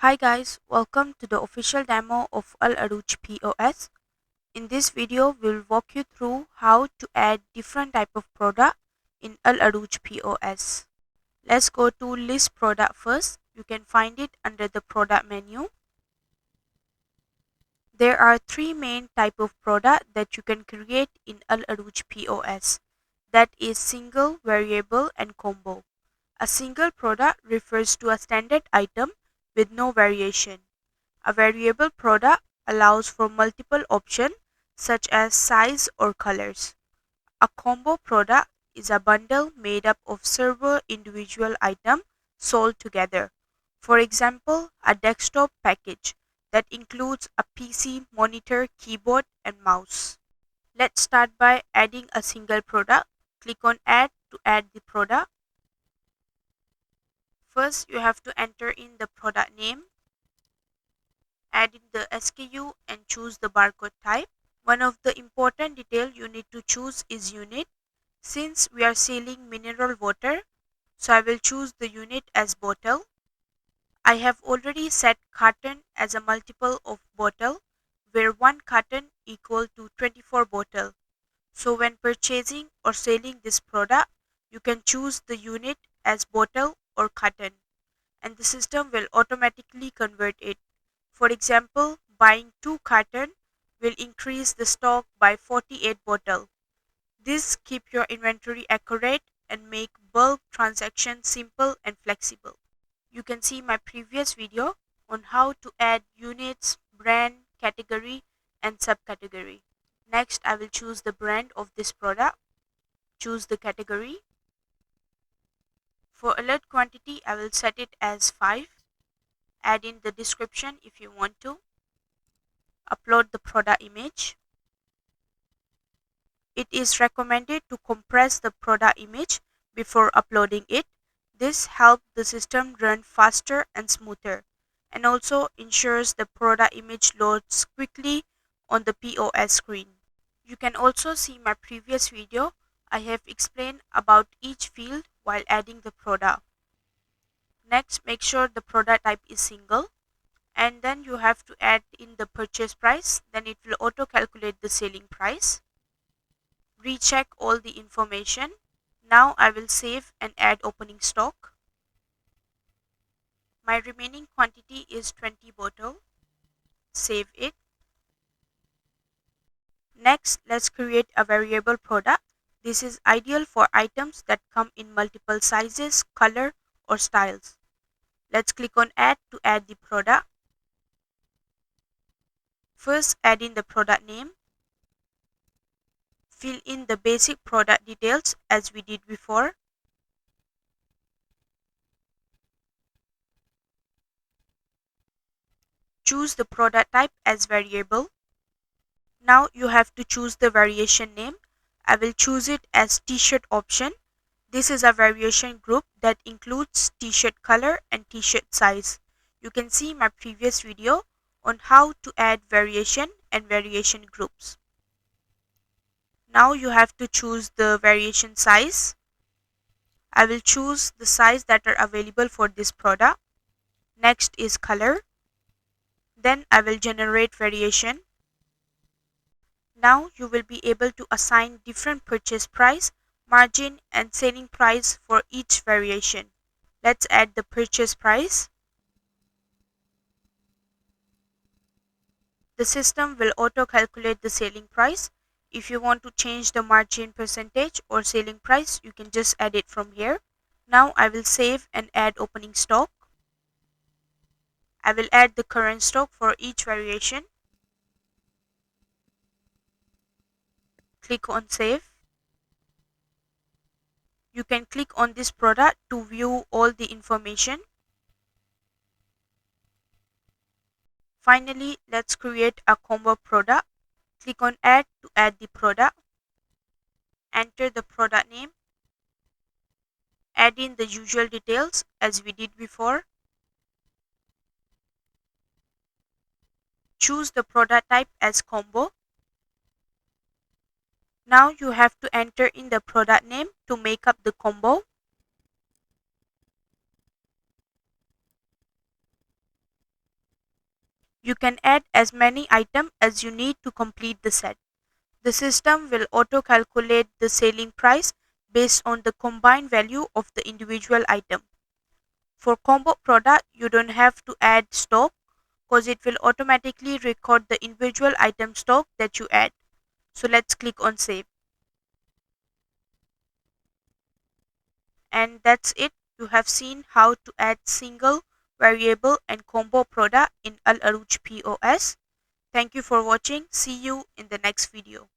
Hi guys, welcome to the official demo of Alurooj POS. In this video, we'll walk you through how to add different type of product in Alurooj POS. Let's go to list product first. You can find it under the product menu. There are three main type of product that you can create in Alurooj POS. That is single, variable and combo. A single product refers to a standard item with no variation. A variable product allows for multiple options such as size or colors. A combo product is a bundle made up of several individual items sold together. For example, a desktop package that includes a PC, monitor, keyboard, and mouse. Let's start by adding a single product. Click on Add to add the product. First, you have to enter in the product name, add in the SKU and choose the barcode type. One of the important detail you need to choose is unit. Since we are selling mineral water, so I will choose the unit as bottle. I have already set carton as a multiple of bottle, where one carton equal to 24 bottle. So when purchasing or selling this product, you can choose the unit as bottle or carton, and the system will automatically convert it. For example, buying 2 carton will increase the stock by 48 bottle. This keep your inventory accurate and make bulk transactions simple and flexible. You can see my previous video on how to add units, brand, category and subcategory. Next, I will choose the brand of this product, choose the category. For alert quantity, I will set it as 5. Add in the description if you want to. Upload the product image. It is recommended to compress the product image before uploading it. This helps the system run faster and smoother, and also ensures the product image loads quickly on the POS screen. You can also see my previous video. I have explained about each field while adding the product. Next, make sure the product type is single, and then you have to add in the purchase price. Then it will auto calculate the selling price. Recheck all the information. Now I will save and add opening stock. My remaining quantity is 20 bottle. Save it. Next, let's create a variable product. This is ideal for items that come in multiple sizes, color or styles. Let's click on Add to add the product. First, add in the product name. Fill in the basic product details as we did before. Choose the product type as variable. Now you have to choose the variation name. I will choose it as t-shirt option. This is a variation group that includes t-shirt color and t-shirt size. You can see my previous video on how to add variation and variation groups. Now you have to choose the variation size. I will choose the size that are available for this product. Next is color. Then I will generate variation. Now you will be able to assign different purchase price, margin and selling price for each variation. Let's add the purchase price. The system will auto calculate the selling price. If you want to change the margin percentage or selling price, you can just add it from here. Now I will save and add opening stock. I will add the current stock for each variation. Click on save. You can click on this product to view all the information. Finally, let's create a combo product. Click on Add to add the product. Enter the product name. Add in the usual details as we did before. Choose the product type as combo. Now you have to enter in the product name to make up the combo. You can add as many items as you need to complete the set. The system will auto-calculate the selling price based on the combined value of the individual item. For combo product, you don't have to add stock because it will automatically record the individual item stock that you add. So let's click on save. And that's it. You have seen how to add single, variable and combo product in Alurooj POS. Thank you for watching. See you in the next video.